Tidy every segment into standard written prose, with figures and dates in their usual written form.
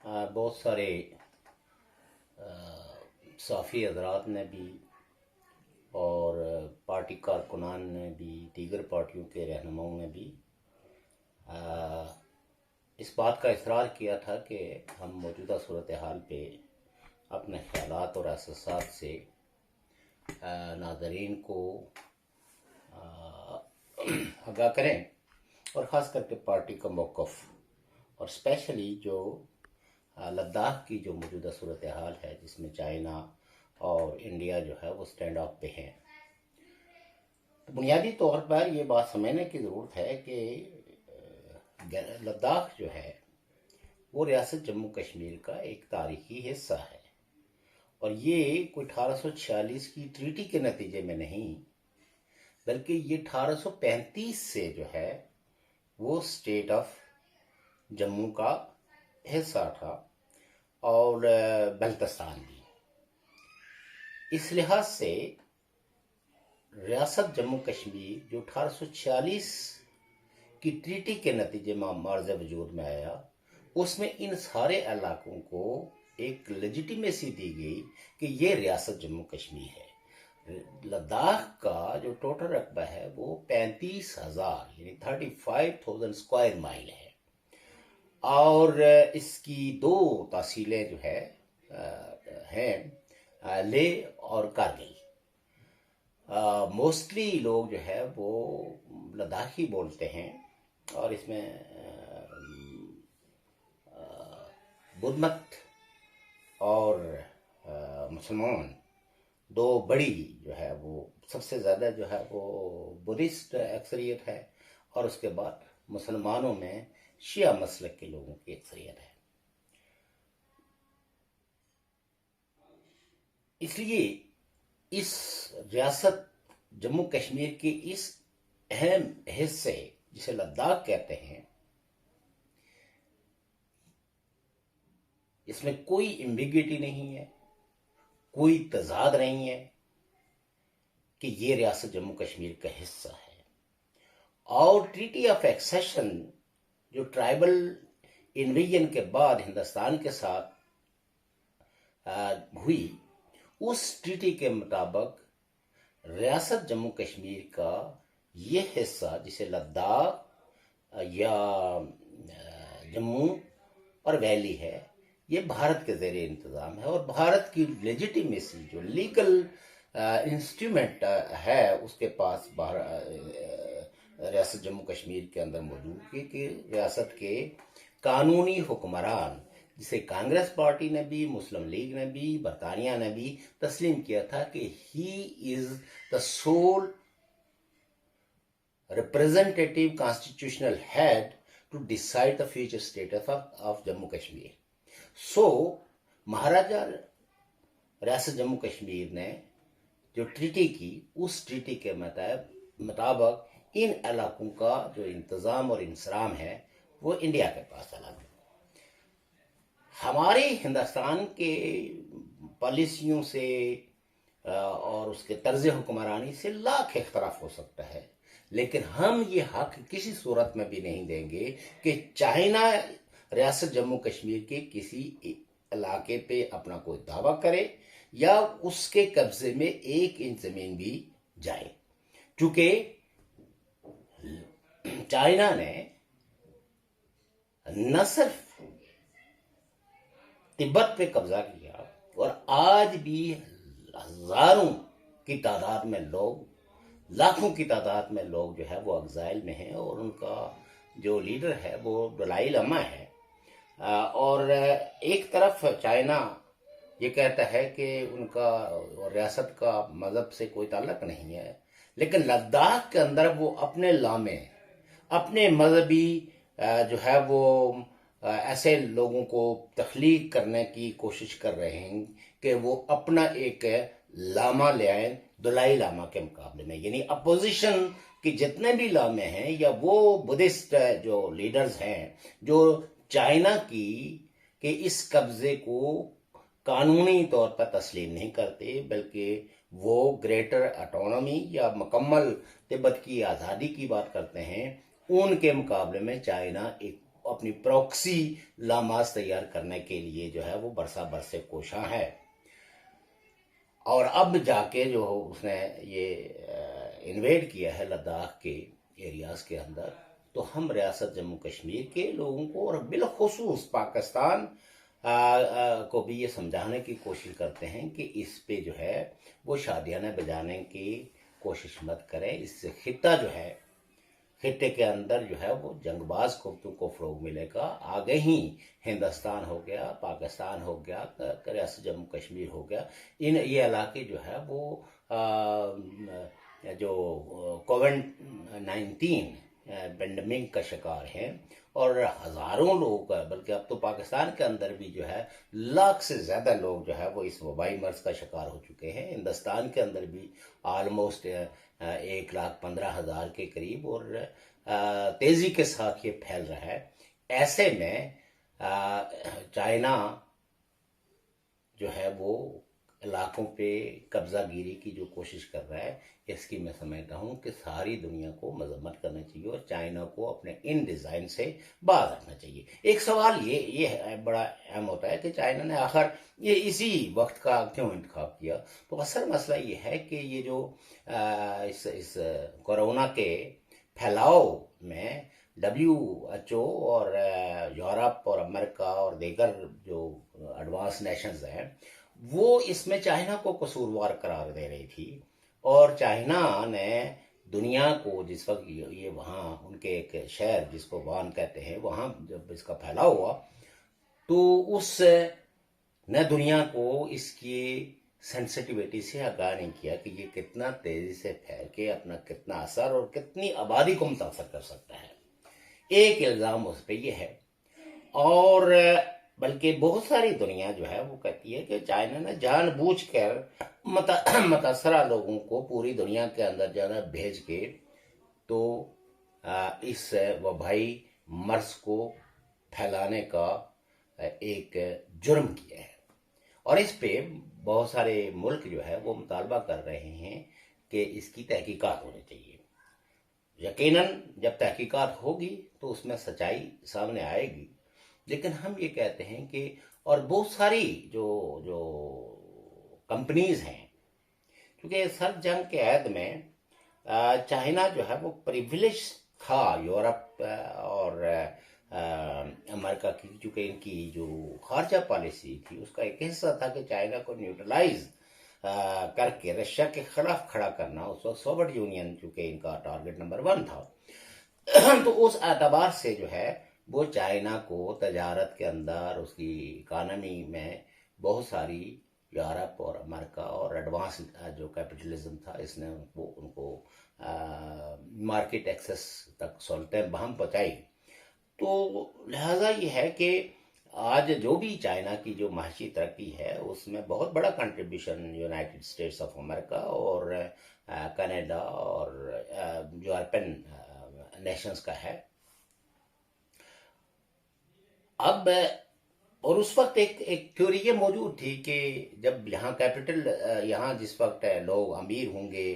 بہت سارے صحافی حضرات نے بھی اور پارٹی کارکنان نے بھی دیگر پارٹیوں کے رہنماؤں نے بھی اس بات کا اصرار کیا تھا کہ ہم موجودہ صورتحال پہ اپنے خیالات اور احساسات سے ناظرین کو آگاہ کریں، اور خاص کر کے پارٹی کا موقف اور اسپیشلی جو لداخ کی جو موجودہ صورتحال ہے جس میں چائنا اور انڈیا جو ہے وہ سٹینڈ آف پہ ہیں. تو بنیادی طور پر یہ بات سمجھنے کی ضرورت ہے کہ لداخ جو ہے وہ ریاست جموں کشمیر کا ایک تاریخی حصہ ہے، اور یہ کوئی 1846 کی ٹریٹی کے نتیجے میں نہیں بلکہ یہ 1835 سے جو ہے وہ اسٹیٹ آف جموں کا حصہ تھا اور بلتستان بھی. اس لحاظ سے ریاست جموں کشمیر جو 1846 کی ٹریٹی کے نتیجے میں معرض وجود میں آیا، اس میں ان سارے علاقوں کو ایک لیجیٹیمیسی دی گئی کہ یہ ریاست جموں کشمیر ہے. لداخ کا جو ٹوٹل رقبہ ہے وہ 35,000 یعنی 35,000 اسکوائر مائل ہے، اور اس کی دو تحصیلیں جو ہے ہیں لیہ اور کارگل. موسٹلی لوگ جو ہے وہ لداخی بولتے ہیں، اور اس میں بدھ مت اور مسلمان دو بڑی جو ہے وہ سب سے زیادہ جو ہے وہ بدھسٹ اکثریت ہے، اور اس کے بعد مسلمانوں میں شیعہ مسلک کے لوگوں کی اکثریت ہے. اس لیے اس ریاست جموں کشمیر کے اس اہم حصے جسے لداخ کہتے ہیں، اس میں کوئی ایمبیگوٹی نہیں ہے، کوئی تضاد نہیں ہے کہ یہ ریاست جموں کشمیر کا حصہ ہے. اور ٹریٹی آف ایکسیشن جو ٹرائبل انویژن کے بعد ہندوستان کے ساتھ ہوئی، اس ٹریٹی کے مطابق ریاست جموں کشمیر کا یہ حصہ جسے لداخ یا جموں اور ویلی ہے، یہ بھارت کے زیر انتظام ہے، اور بھارت کی لیجیٹیمیسی جو لیگل انسٹرومنٹ ہے اس کے پاس ریاست جموں کشمیر کے اندر موجود ہے کہ ریاست کے قانونی حکمران جسے کانگریس پارٹی نے بھی، مسلم لیگ نے بھی، برطانیہ نے بھی تسلیم کیا تھا کہ he is the sole representative constitutional head to decide the future status of Jammu Kashmir. So Maharaja ریاست جموں کشمیر نے جو ٹریٹی کی، اس ٹریٹی کے مطابق ان علاقوں کا جو انتظام اور انصرام ہے وہ انڈیا کے پاس چلا گیا. ہمارے ہندوستان کے پالیسیوں سے اور اس کے طرز حکمرانی سے لاکھ اختلاف ہو سکتا ہے، لیکن ہم یہ حق کسی صورت میں بھی نہیں دیں گے کہ چائنا ریاست جموں کشمیر کے کسی علاقے پہ اپنا کوئی دعویٰ کرے یا اس کے قبضے میں 1 انچ زمین بھی جائے. چونکہ چائنا نے نہ صرف تبت پہ قبضہ کیا، اور آج بھی ہزاروں کی تعداد میں لوگ، لاکھوں کی تعداد میں لوگ جو ہے وہ ایگزائل میں ہیں، اور ان کا جو لیڈر ہے وہ دلائی لاما ہے. اور ایک طرف چائنا یہ کہتا ہے کہ ان کا ریاست کا مذہب سے کوئی تعلق نہیں ہے، لیکن لداخ کے اندر وہ اپنے لامے، اپنے مذہبی جو ہے وہ ایسے لوگوں کو تخلیق کرنے کی کوشش کر رہے ہیں کہ وہ اپنا ایک لاما لے آئیں دلائی لاما کے مقابلے میں. یعنی اپوزیشن کے جتنے بھی لامے ہیں یا وہ بدھسٹ جو لیڈرز ہیں جو چائنا کی کہ اس قبضے کو قانونی طور پر تسلیم نہیں کرتے، بلکہ وہ گریٹر اٹونومی یا مکمل تبت کی آزادی کی بات کرتے ہیں، ان کے مقابلے میں چائنا ایک اپنی پروکسی لاماس تیار کرنے کے لیے جو ہے وہ برسا برسے کوشاں ہے. اور اب جا کے جو اس نے یہ انویڈ کیا ہے لداخ کے ایریاز کے اندر، تو ہم ریاست جموں کشمیر کے لوگوں کو اور بالخصوص پاکستان کو بھی یہ سمجھانے کی کوشش کرتے ہیں کہ اس پہ جو ہے وہ شادیانے بجانے کی کوشش مت کریں. اس سے خطہ جو ہے، خطے کے اندر جو ہے وہ جنگ باز قوتوں کو فروغ ملے گا. آگے ہی ہندوستان ہو گیا، پاکستان ہو گیا، ریاست جموں کشمیر ہو گیا، یہ علاقے جو ہے وہ جو کووڈ-19 پینڈیمک کا شکار ہیں، اور ہزاروں لوگ، بلکہ اب تو پاکستان کے اندر بھی جو ہے لاکھ سے زیادہ لوگ جو ہے وہ اس وبائی مرض کا شکار ہو چکے ہیں. ہندوستان کے اندر بھی آلموسٹ 1,15,000 کے قریب، اور تیزی کے ساتھ یہ پھیل رہا ہے. ایسے میں چائنا جو ہے وہ علاقوں پہ قبضہ گیری کی جو کوشش کر رہا ہے، اس کی میں سمجھتا ہوں کہ ساری دنیا کو مذمت کرنا چاہیے اور چائنا کو اپنے ان ڈیزائن سے باز رکھنا چاہیے. ایک سوال یہ بڑا اہم ہوتا ہے کہ چائنا نے آخر یہ اسی وقت کا کیوں انتخاب کیا؟ تو اصل مسئلہ یہ ہے کہ یہ جو اس کورونا کے پھیلاؤ میں WHO اور یورپ اور امریکہ اور دیگر جو ایڈوانس نیشنز ہیں، وہ اس میں چائنا کو قصوروار قرار دے رہی تھی. اور چائنا نے دنیا کو، جس وقت یہ وہاں ان کے ایک شہر جس کو وان کہتے ہیں، وہاں جب اس کا پھیلاؤ ہوا تو اس نے دنیا کو اس کی سینسٹیویٹی سے آگاہ نہیں کیا کہ یہ کتنا تیزی سے پھیل کے اپنا کتنا اثر اور کتنی آبادی کو متاثر کر سکتا ہے. ایک الزام اس پہ یہ ہے، اور بلکہ بہت ساری دنیا جو ہے وہ کہتی ہے کہ چائنا نے جان بوجھ کر متاثرہ لوگوں کو پوری دنیا کے اندر جو ہے بھیج کے تو اس وبائی مرض کو پھیلانے کا ایک جرم کیا ہے. اور اس پہ بہت سارے ملک جو ہے وہ مطالبہ کر رہے ہیں کہ اس کی تحقیقات ہونی چاہیے. یقیناً جب تحقیقات ہوگی تو اس میں سچائی سامنے آئے گی. لیکن ہم یہ کہتے ہیں کہ، اور بہت ساری جو کمپنیز ہیں، کیونکہ سرد جنگ کے عہد میں چائنا جو ہے وہ پریویلیج تھا یورپ اور امریکہ کی، چونکہ ان کی جو خارجہ پالیسی تھی اس کا ایک حصہ تھا کہ چائنا کو نیوٹرلائز کر کے رشیا کے خلاف کھڑا کرنا. اس وقت سوویت یونین چونکہ ان کا ٹارگٹ نمبر 1 تھا. تو اس اعتبار سے جو ہے وہ چائنا کو تجارت کے اندر، اس کی اکانومی میں بہت ساری یورپ اور امریکہ اور ایڈوانس جو کیپٹلزم تھا، اس نے ان کو مارکیٹ ایکسس تک سہولتیں بہم پہنچائی. تو لہٰذا یہ ہے کہ آج جو بھی چائنا کی جو معاشی ترقی ہے اس میں بہت بڑا contribution United States of America اور کینیڈا اور یورپین نیشنز کا ہے. اب اور اس وقت ایک تھیوری یہ موجود تھی کہ جب یہاں کیپٹل، یہاں جس وقت لوگ امیر ہوں گے،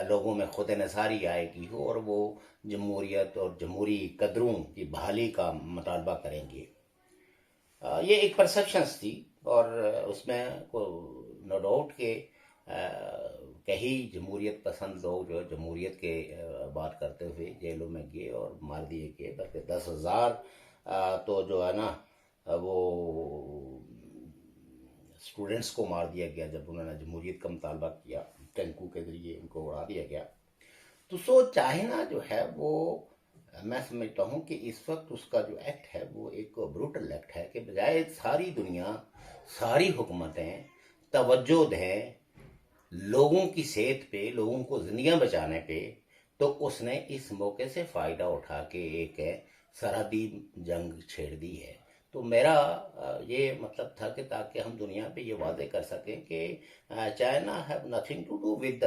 لوگوں میں خود انحصاری آئے گی اور وہ جمہوریت اور جمہوری قدروں کی بحالی کا مطالبہ کریں گے. یہ ایک پرسیپشنز تھی، اور اس میں نو ڈاؤٹ کہ کئی جمہوریت پسند لوگ جو جمہوریت کے بات کرتے ہوئے جیلوں میں گئے اور مار دیے گئے. بلکہ 10,000 تو جو ہے نا وہ اسٹوڈنٹس کو مار دیا گیا جب انہوں نے جمہوریت کا مطالبہ کیا، ٹینکوں کے ذریعے ان کو اڑا دیا گیا. تو چائنا جو ہے وہ، میں سمجھتا ہوں کہ اس وقت اس کا جو ایکٹ ہے وہ ایک بروٹل ایکٹ ہے کہ بجائے ساری دنیا، ساری حکومتیں توجہ دیں لوگوں کی صحت پہ، لوگوں کو زندگیاں بچانے پہ، تو اس نے اس موقع سے فائدہ اٹھا کے ایک سرحدی جنگ چھیڑ دی ہے. تو میرا یہ مطلب تھا کہ تاکہ ہم دنیا پہ یہ واضح کر سکیں کہ China have nothing to do with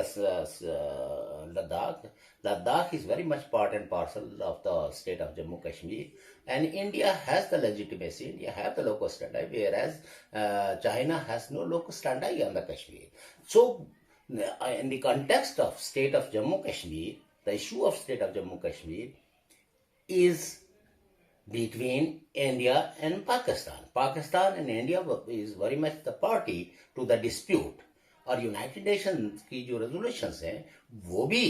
Ladakh. Ladakh is very much part and parcel of the state of Jammu Kashmir, and India has the legitimacy, India have the locus standi, whereas China has no locus standi on the Kashmir. So in the context of state of Jammu Kashmir, the issue of state of Jammu Kashmir is between India and Pakistan. Pakistan and India is very much the party to the dispute. اور United nation کی جو resolutions ہیں وہ بھی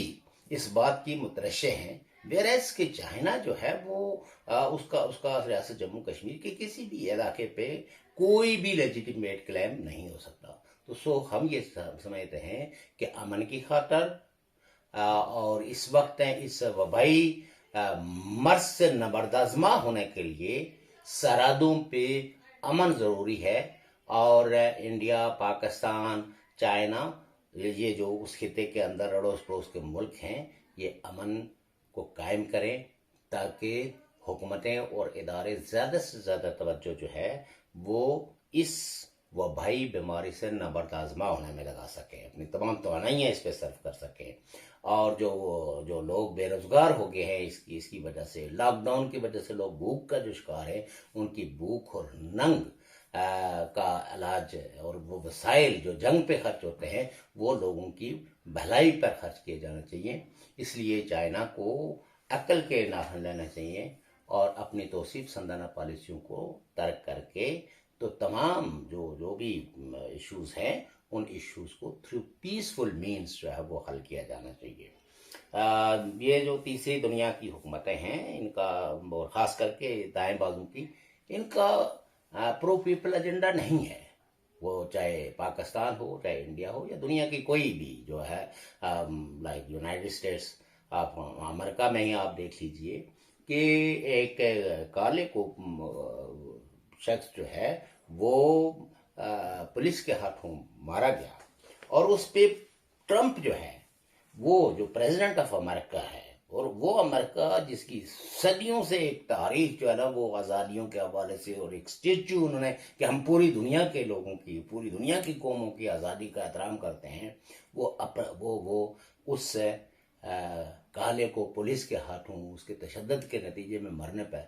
اس بات کی مترشح ہیں، wears کہ چائنا جو ہے وہ اس کا ریاست جموں کشمیر کے کسی بھی علاقے پہ کوئی بھی لیجیٹیمیٹ کلیم نہیں ہو سکتا. تو ہم یہ سمجھتے ہیں کہ امن کی خاطر اور اس وقت اس وبائی مرض سے نبردآزما ہونے کے لیے سرحدوں پہ امن ضروری ہے، اور انڈیا، پاکستان، چائنا، یہ جو اس خطے کے اندر اڑوس پڑوس کے ملک ہیں، یہ امن کو قائم کریں تاکہ حکومتیں اور ادارے زیادہ سے زیادہ توجہ جو ہے وہ اس وبائی بیماری سے نبردآزما ہونے میں لگا سکیں، اپنی تمام توانائیاں اس پہ صرف کر سکیں. اور جو لوگ بے روزگار ہو گئے ہیں اس کی وجہ سے، لاک ڈاؤن کی وجہ سے لوگ بھوک کا جو شکار ہیں، ان کی بھوک اور ننگ کا علاج اور وہ وسائل جو جنگ پہ خرچ ہوتے ہیں وہ لوگوں کی بھلائی پر خرچ کیے جانا چاہیے. اس لیے چائنا کو عقل کے ناخن لینا چاہیے اور اپنی توصیف سندانہ پالیسیوں کو ترک کر کے تو تمام جو بھی ایشوز ہیں ان ایشوز کو تھرو پیسفل مینز جو ہے وہ حل کیا جانا چاہیے. یہ جو تیسری دنیا کی حکومتیں ہیں ان کا، اور خاص کر کے دائیں بازو کی، ان کا پرو پیپل ایجنڈا نہیں ہے. وہ چاہے پاکستان ہو، چاہے انڈیا ہو، یا دنیا کی کوئی بھی جو ہے لائک یونائٹڈ اسٹیٹس، آپ امریکہ میں ہی آپ دیکھ لیجئے کہ ایک کالے کو شخص جو ہے وہ پولیس کے ہاتھوں مارا گیا، اور اس پہ ٹرمپ جو ہے وہ جو پریزیڈنٹ آف امریکہ ہے، اور وہ امریکہ جس کی صدیوں سے ایک تاریخ جو ہے نا وہ آزادیوں کے حوالے سے، اور ایک اسٹیچو انہوں نے کہ ہم پوری دنیا کے لوگوں کی، پوری دنیا کی قوموں کی آزادی کا احترام کرتے ہیں، وہ اس کالے کو پولیس کے ہاتھوں اس کے تشدد کے نتیجے میں مرنے پر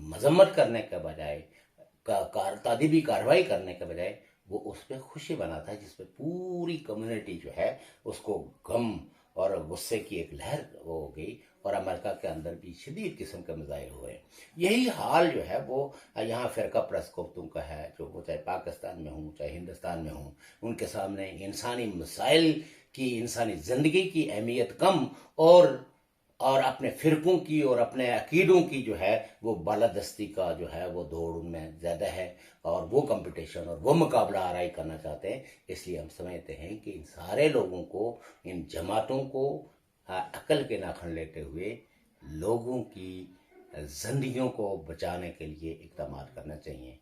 مذمت کرنے کے بجائے، تعدیبی کارروائی کرنے کے بجائے وہ اس پہ خوشی مناتا ہے، جس پہ پوری کمیونٹی جو ہے اس کو غم اور غصے کی ایک لہر ہو گئی، اور امریکہ کے اندر بھی شدید قسم کے مظاہر ہوئے. یہی حال جو ہے وہ یہاں فرقہ پرست قوتوں کا ہے، جو وہ چاہے پاکستان میں ہوں چاہے ہندوستان میں ہوں. ان کے سامنے انسانی مسائل کی، انسانی زندگی کی اہمیت کم، اور اپنے فرقوں کی اور اپنے عقیدوں کی جو ہے وہ بالادستی کا جو ہے وہ دوڑ ان میں زیادہ ہے، اور وہ کمپٹیشن اور وہ مقابلہ آرائی کرنا چاہتے ہیں. اس لیے ہم سمجھتے ہیں کہ ان سارے لوگوں کو، ان جماعتوں کو عقل کے ناخن لیتے ہوئے لوگوں کی زندگیوں کو بچانے کے لیے اقدامات کرنا چاہیے.